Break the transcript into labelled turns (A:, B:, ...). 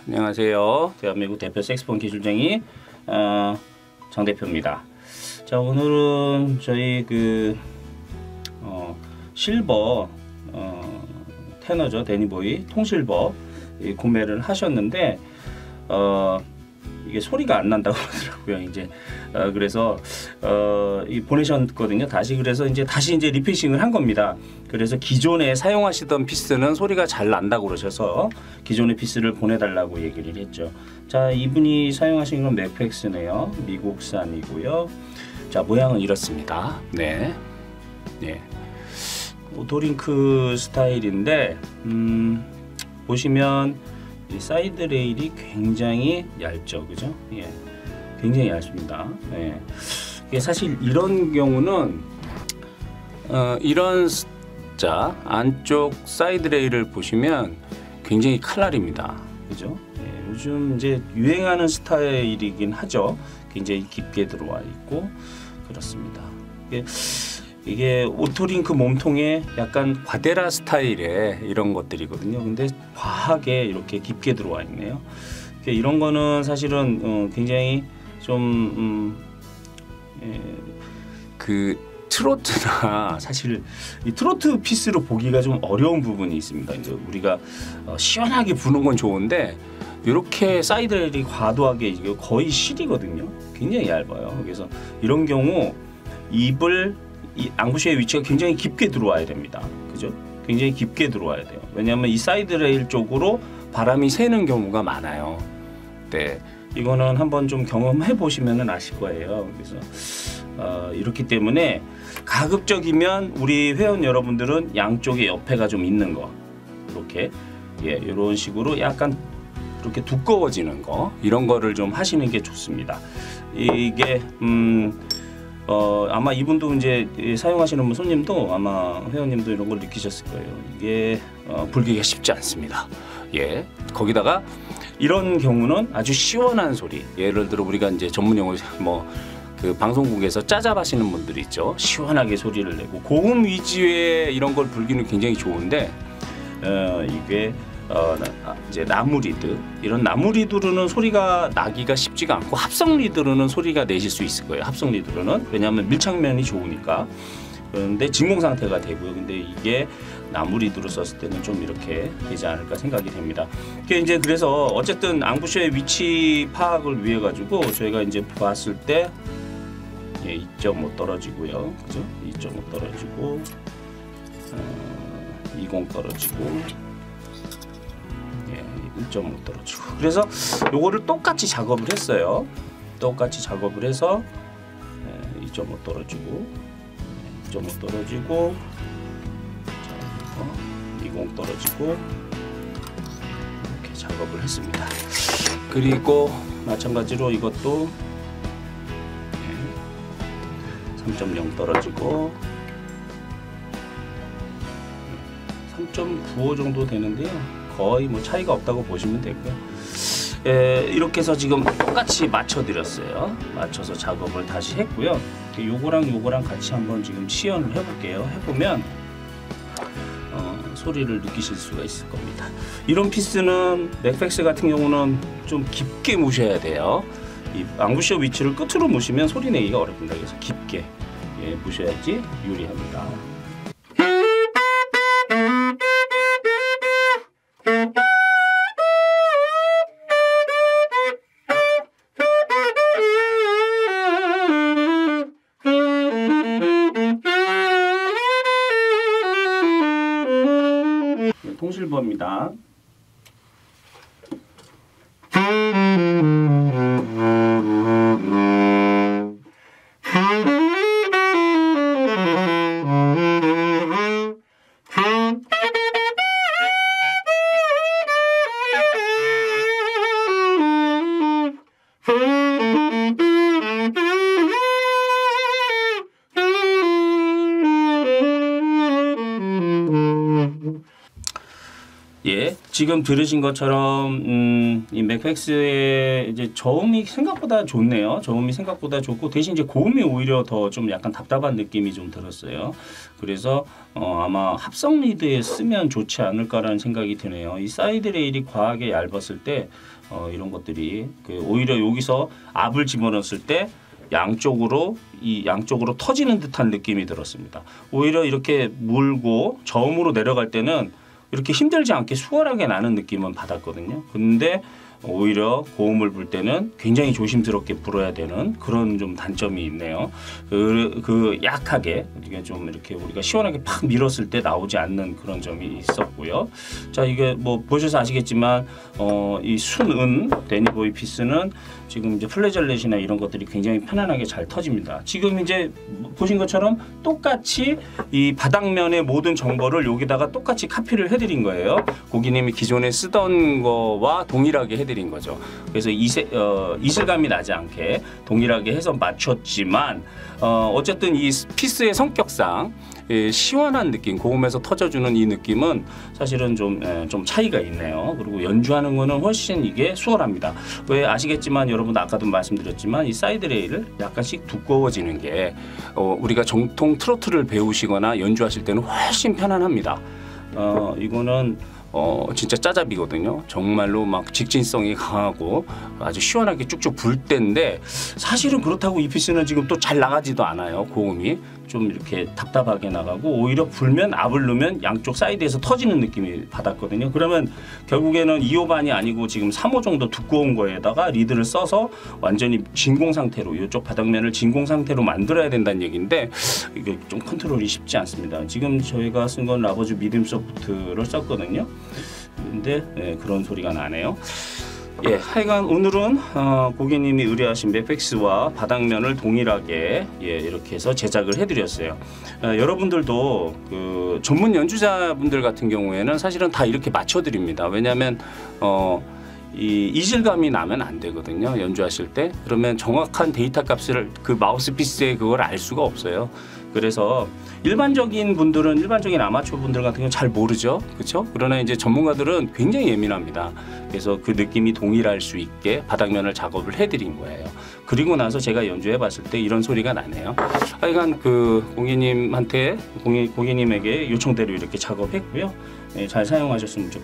A: 안녕하세요. 대한민국 대표 색스폰 기술쟁이 장 대표입니다. 자, 오늘은 저희 실버 테너죠. 데니보이 통실버 구매를 하셨는데 이게 소리가 안 난다고 하더라고요. 이제 그래서 보내셨거든요. 그래서 다시 리피싱을 한 겁니다. 그래서 기존에 사용하시던 피스는 소리가 잘 난다고 그러셔서 기존의 피스를 보내달라고 얘기를 했죠. 자, 이분이 사용하신 건 맥팩스네요. 미국산이고요. 자, 모양은 이렇습니다. 네. 오토링크 스타일인데 보시면 이 사이드 레일이 굉장히 얇죠, 그죠? 예, 굉장히 얇습니다. 예. 이게 사실 이런 경우는 이런 안쪽 사이드 레일을 보시면 굉장히 칼날입니다, 그죠? 예, 요즘 이제 유행하는 스타일이긴 하죠. 굉장히 깊게 들어와 있고 그렇습니다. 이게 오토링크 몸통에 약간 과데라 스타일의 이런 것들이거든요. 근데 과하게 이렇게 깊게 들어와 있네요. 이런 거는 사실은 굉장히 좀 트로트나 사실 이 트로트 피스로 보기가 좀 어려운 부분이 있습니다. 이제 우리가 시원하게 부는 건 좋은데 이렇게 사이드 레일이 과도하게 이게 거의 실이거든요. 굉장히 얇아요. 그래서 이런 경우 이 앙부쇼의 위치가 굉장히 깊게 들어와야 됩니다. 그죠? 굉장히 깊게 들어와야 돼요. 왜냐하면 이 사이드 레일 쪽으로 바람이 새는 경우가 많아요. 네, 이거는 한번 좀 경험해 보시면 아실 거예요. 그래서 이렇기 때문에 가급적이면 우리 회원 여러분들은 양쪽에 옆에가 좀 있는 거, 이렇게 이런 식으로 약간 이렇게 두꺼워지는 거, 이런 거를 좀 하시는 게 좋습니다. 이게 아마 이분도 이제 사용하시는 손님도 아마 회원님도 이런 걸 느끼셨을 거예요. 이게 불기가 쉽지 않습니다. 예, 거기다가 이런 경우는 아주 시원한 소리. 예를 들어 우리가 이제 전문 용어 방송국에서 짜잡 하시는 분들이 있죠. 시원하게 소리를 내고 고음 위주의 이런 걸 불기는 굉장히 좋은데 이게 이제 나무 리드, 이런 나무 리드로는 소리가 나기가 쉽지가 않고 합성 리드로는 소리가 내실 수 있을 거예요. 합성 리드로는 왜냐하면 밀착면이 좋으니까. 그런데 진공 상태가 되고요. 근데 이게 나무 리드로 썼을 때는 좀 이렇게 되지 않을까 생각이 됩니다. 이제 그래서 어쨌든 앙부쇼의 위치 파악을 위해 가지고 저희가 이제 봤을 때 2.5 떨어지고요, 그죠? 2.5 떨어지고 20 떨어지고 1.5 떨어지고. 그래서 요거를 똑같이 작업을 했어요. 똑같이 작업을 해서 2.5 떨어지고 2.5 떨어지고 20 떨어지고 이렇게 작업을 했습니다. 그리고 마찬가지로 이것도 3.0 떨어지고 3.95 정도 되는데요. 거의 차이가 없다고 보시면 되고요. 이렇게 해서 지금 똑같이 맞춰 드렸어요. 맞춰서 작업을 다시 했고요. 요거랑 같이 한번 지금 시연을 해볼게요. 해보면 소리를 느끼실 수가 있을 겁니다. 이런 피스는 맥팩스 같은 경우는 좀 깊게 무셔야 돼요. 이 앙부쇼 위치를 끝으로 무시면 소리 내기가 어렵습니다. 그래서 깊게 무셔야지 유리합니다. 통실버입니다. 예, 지금 들으신 것처럼 이 맥펙스의 이제 저음이 생각보다 좋네요. 저음이 생각보다 좋고 대신 이제 고음이 오히려 더 좀 약간 답답한 느낌이 좀 들었어요. 그래서 아마 합성 리드에 쓰면 좋지 않을까라는 생각이 드네요. 이 사이드 레일이 과하게 얇았을 때 이런 것들이 오히려 여기서 압을 집어넣었을 때 양쪽으로 터지는 듯한 느낌이 들었습니다. 오히려 이렇게 물고 저음으로 내려갈 때는 이렇게 힘들지 않게 수월하게 나는 느낌은 받았거든요. 근데 오히려 고음을 불 때는 굉장히 조심스럽게 불어야 되는 그런 좀 단점이 있네요. 그 약하게 이게 좀 이렇게 우리가 시원하게 팍 밀었을 때 나오지 않는 그런 점이 있었고요. 자, 이게 뭐 보셔서 아시겠지만 이 순은 데니보이 피스는 지금 이제 플래절렛이나 이런 것들이 굉장히 편안하게 잘 터집니다. 지금 이제 보신 것처럼 똑같이 이 바닥면의 모든 정보를 여기다가 똑같이 카피를 해드린 거예요. 고객님이 기존에 쓰던 거와 동일하게 해드린 거죠. 그래서 이질감이 나지 않게 동일하게 해서 맞췄지만 어쨌든 이 피스의 성격상 시원한 느낌, 고음에서 터져주는 이 느낌은 사실은 좀 차이가 있네요. 그리고 연주하는 거는 훨씬 이게 수월합니다. 왜 아시겠지만 여러분 아까도 말씀드렸지만 이 사이드 레일을 약간씩 두꺼워지는 게 우리가 정통 트로트를 배우시거나 연주하실 때는 훨씬 편안합니다. 이거는 진짜 짜잡이거든요. 정말로 막 직진성이 강하고 아주 시원하게 쭉쭉 불 때인데 사실은 그렇다고 이 피스는 지금 또 잘 나가지도 않아요. 고음이 좀 이렇게 답답하게 나가고 오히려 불면 압을 넣으면 양쪽 사이드에서 터지는 느낌이 받았거든요. 그러면 결국에는 2호반이 아니고 지금 3호 정도 두꺼운 거에다가 리드를 써서 완전히 진공 상태로 이쪽 바닥면을 진공 상태로 만들어야 된다는 얘기인데 이게 좀 컨트롤이 쉽지 않습니다. 지금 저희가 쓴 건 라버즈 미디움 소프트를 썼거든요. 근데 그런 소리가 나네요. 예, 하여간 오늘은 고객님이 의뢰하신 맥펙스와 바닥면을 동일하게 이렇게 해서 제작을 해드렸어요. 여러분들도 그 전문 연주자분들 같은 경우에는 사실은 다 이렇게 맞춰드립니다. 왜냐하면 이 이질감이 나면 안 되거든요. 연주하실 때. 그러면 정확한 데이터 값을 그 마우스피스에 그걸 알 수가 없어요. 그래서 일반적인 아마추어 분들 같은 경우는 잘 모르죠. 그렇죠? 그러나 이제 전문가들은 굉장히 예민합니다. 그래서 그 느낌이 동일할 수 있게 바닥면을 작업을 해드린 거예요. 그리고 나서 제가 연주해 봤을 때 이런 소리가 나네요. 하여간 그 고객님에게 요청대로 이렇게 작업했고요. 잘 사용하셨으면 좋겠습니다.